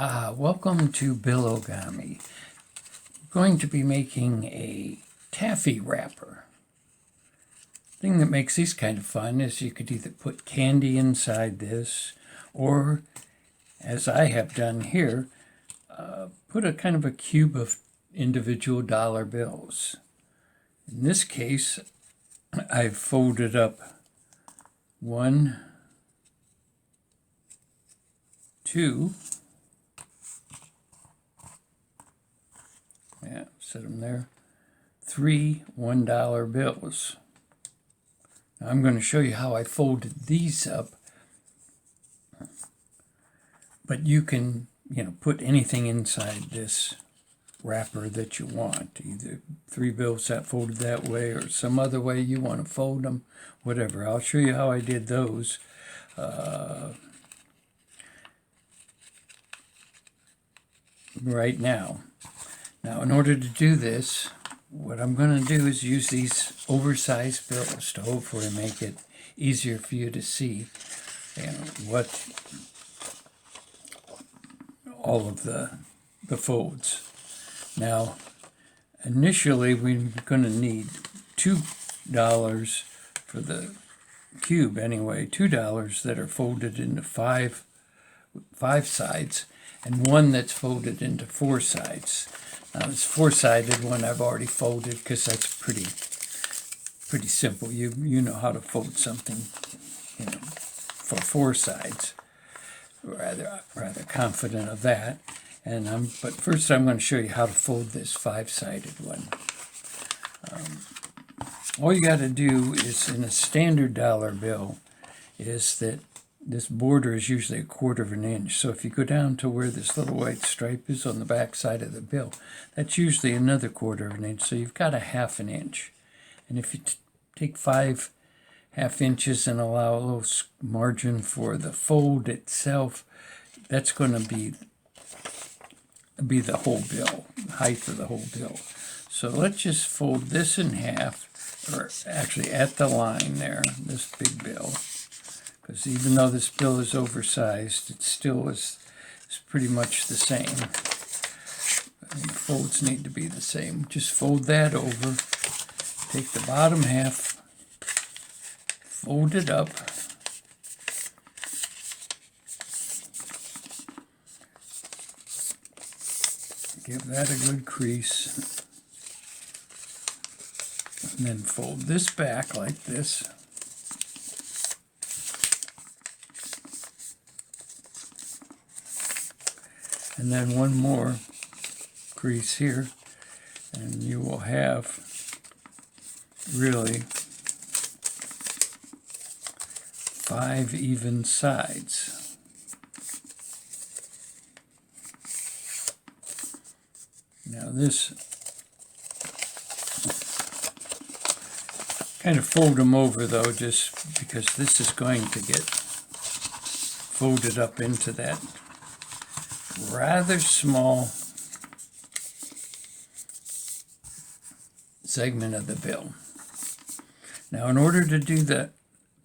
Welcome to Bill-O-Gami. Going to be making a taffy wrapper. Thing that makes these kind of fun is you could either put candy inside this, or, as I have done here, put a kind of a cube of individual dollar bills. In this case, I've folded up 1, 2, set them there, 3 $1 bills. Now I'm going to show you how I folded these up, but you can, put anything inside this wrapper that you want, either 3 bills that folded that way or some other way you want to fold them, whatever. I'll show you how I did those. Right now. Now, in order to do this, what I'm going to do is use these oversized bills to hopefully make it easier for you to see what all of the folds. Now, initially, we're going to need $2 for the cube anyway, $2 that are folded into five sides, and 1 that's folded into 4 sides. Now this 4-sided one I've already folded because that's pretty simple. You know how to fold something, for 4 sides. Rather confident of that. But first I'm going to show you how to fold this 5-sided one. All you got to do is, in a standard dollar bill, is that this border is usually 1/4 of an inch. So if you go down to where this little white stripe is on the back side of the bill, that's usually another 1/4 of an inch. So you've got a 1/2 inch. And if you take 5 1/2 inches and allow a little margin for the fold itself, that's going to be the whole bill, the height of the whole bill. So let's just fold this in half, or actually at the line there, this big bill. Because even though this bill is oversized, it still is pretty much the same. And the folds need to be the same. Just fold that over, take the bottom half, fold it up, give that a good crease, and then fold this back like this. And then one more crease here, and you will have really 5 even sides. Now this, kind of fold them over though, just because this is going to get folded up into that rather small segment of the bill. Now, in order to do the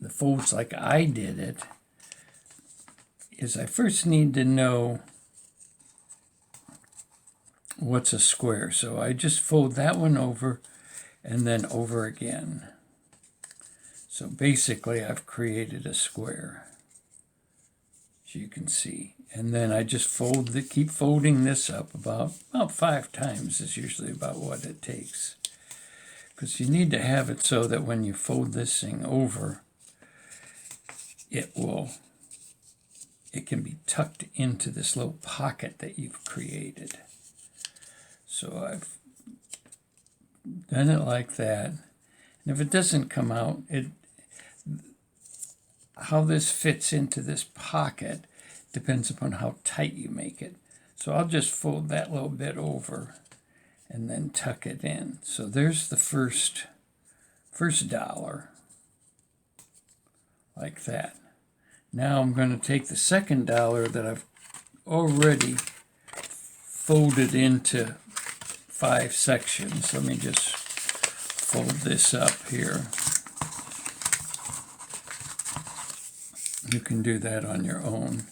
folds like I did it, is I first need to know what's a square. So I just fold that one over and then over again. So basically I've created a square, as you can see. And then I just keep folding this up about 5 times is usually about what it takes. Because you need to have it so that when you fold this thing over, it can be tucked into this little pocket that you've created. So I've done it like that. And if it doesn't come out, how this fits into this pocket depends upon how tight you make it. So I'll just fold that little bit over and then tuck it in. So there's the first dollar, like that. Now I'm going to take the second dollar that I've already folded into 5 sections. Let me just fold this up here. You can do that on your own.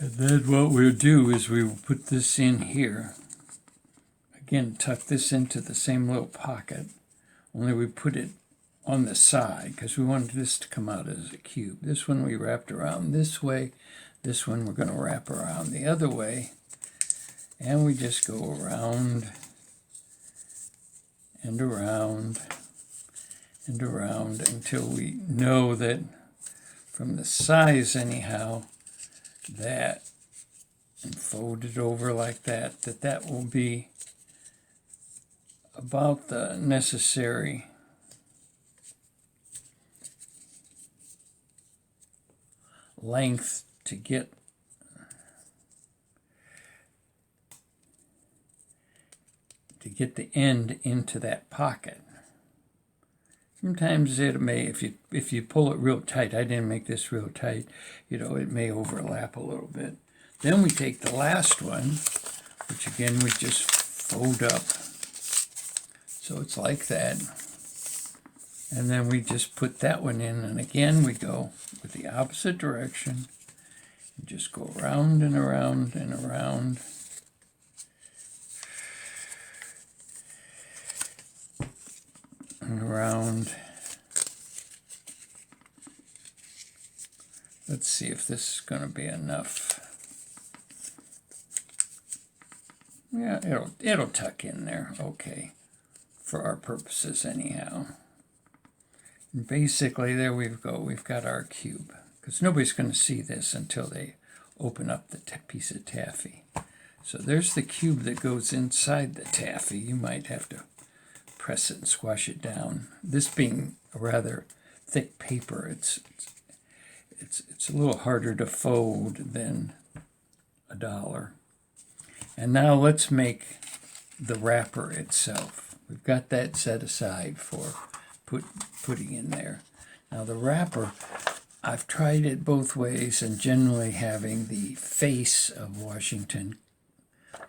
And then what we'll do is we will put this in here. Again, tuck this into the same little pocket, only we put it on the side because we wanted this to come out as a cube. This one we wrapped around this way. This one we're going to wrap around the other way. And we just go around and around and around until we know that from the size anyhow, that, and fold it over like that, that will be about the necessary length to get the end into that pocket. Sometimes it may, if you pull it real tight, I didn't make this real tight, it may overlap a little bit. Then we take the last one, which again we just fold up. So it's like that. And then we just put that one in, and again we go with the opposite direction. And just go around and around and around. And around. Let's see if this is going to be enough. Yeah, it'll tuck in there, okay, for our purposes anyhow. And basically, there we go. We've got our cube, because nobody's going to see this until they open up the piece of taffy. So there's the cube that goes inside the taffy. You might have to press it and squash it down. This being a rather thick paper, it's a little harder to fold than $1. And now let's make the wrapper itself. We've got that set aside for putting in there. Now the wrapper, I've tried it both ways, and generally having the face of Washington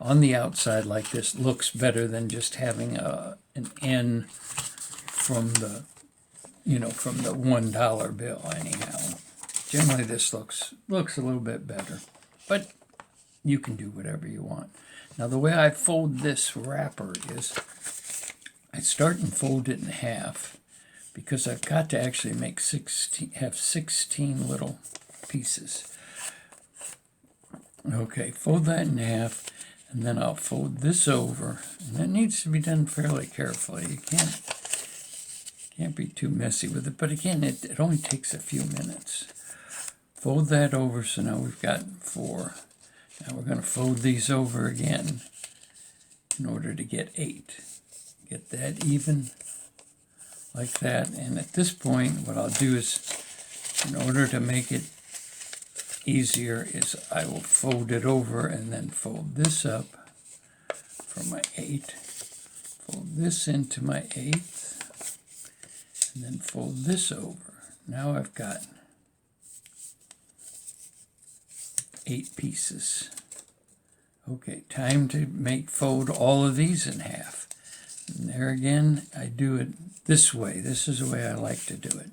on the outside like this looks better than just having an N from the $1 bill anyhow. Generally this looks a little bit better, but you can do whatever you want. Now the way I fold this wrapper is I start and fold it in half, because I've got to actually have 16 little pieces. Okay, fold that in half, and then I'll fold this over, and that needs to be done fairly carefully. You can't be too messy with it, but again, it only takes a few minutes. Fold that over, so now we've got 4. Now we're going to fold these over again in order to get 8. Get that even like that, and at this point what I'll do is, in order to make it easier, is I will fold it over and then fold this up for my 8, fold this into my 8th, and then fold this over. Now I've got 8 pieces. Okay, time to fold all of these in half. And there again, I do it this way. This is the way I like to do it.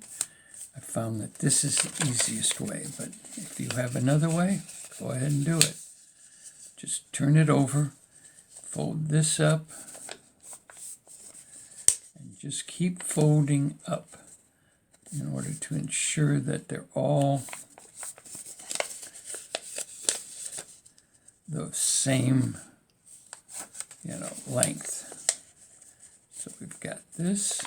I found that this is the easiest way, but if you have another way, go ahead and do it. Just turn it over, fold this up, and just keep folding up in order to ensure that they're all the same, length. So we've got this,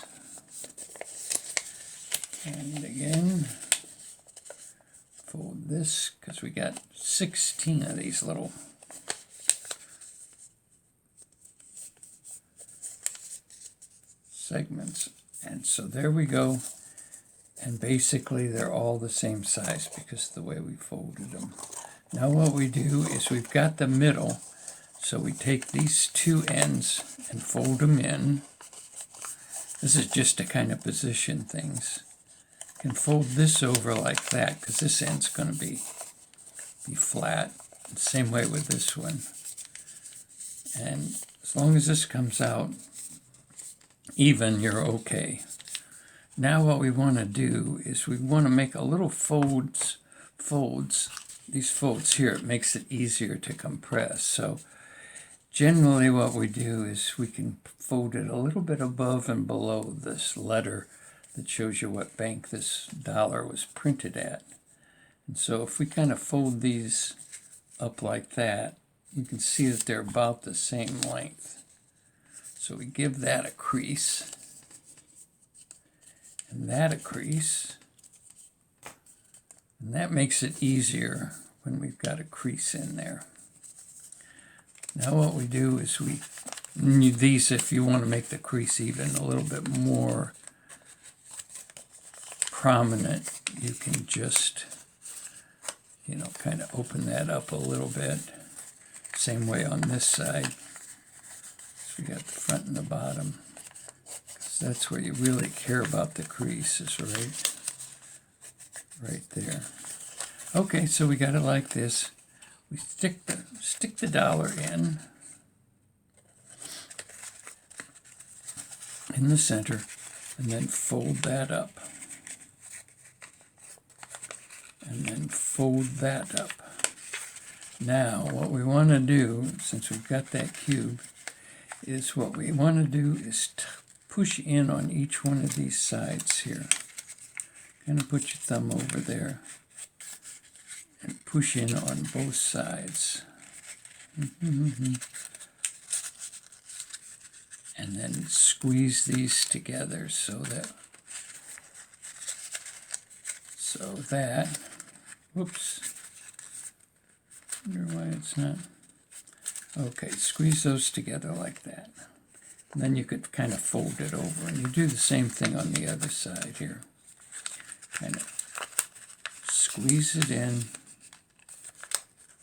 and again, fold this, because we got 16 of these little segments. And so there we go. And basically they're all the same size because of the way we folded them. Now what we do is we've got the middle, so we take these two ends and fold them in. This is just to kind of position things. You can fold this over like that because this end's going to be flat. The same way with this one. And as long as this comes out even, you're okay. Now what we want to do is we want to make a little folds these folds here, it makes it easier to compress. So generally what we do is we can fold it a little bit above and below this letter that shows you what bank this dollar was printed at. And so if we kind of fold these up like that, you can see that they're about the same length. So we give that a crease, and that a crease, and that makes it easier when we've got a crease in there. Now what we do is these, if you want to make the crease even a little bit more prominent, you can just, kind of open that up a little bit. Same way on this side. So we got the front and the bottom. 'Cause that's where you really care about the crease, is right there. Okay, so we got it like this. We stick the dollar in the center, and then fold that up, and then fold that up. Now what we want to do, since we've got that cube, is push in on each one of these sides here. Kind of put your thumb over there and push in on both sides. And then squeeze these together so that, whoops, wonder why it's not, okay, squeeze those together like that. And then you could kind of fold it over, and you do the same thing on the other side here. Kind of squeeze it in,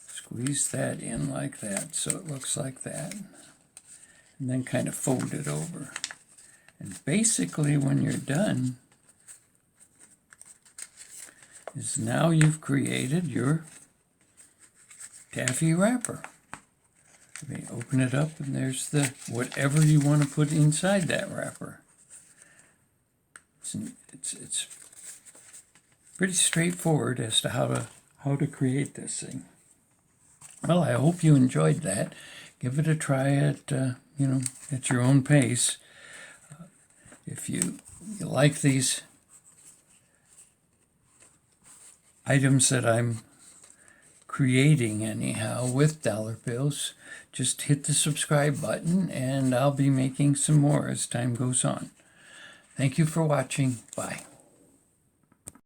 squeeze that in like that so it looks like that, and then kind of fold it over. And basically when you're done, is now you've created your taffy wrapper. Let me open it up, and there's whatever you want to put inside that wrapper. It's pretty straightforward as to how to create this thing. Well, I hope you enjoyed that. Give it a try at your own pace. If you like these items that I'm creating anyhow with dollar bills, just hit the subscribe button, and I'll be making some more as time goes on. Thank you for watching. Bye.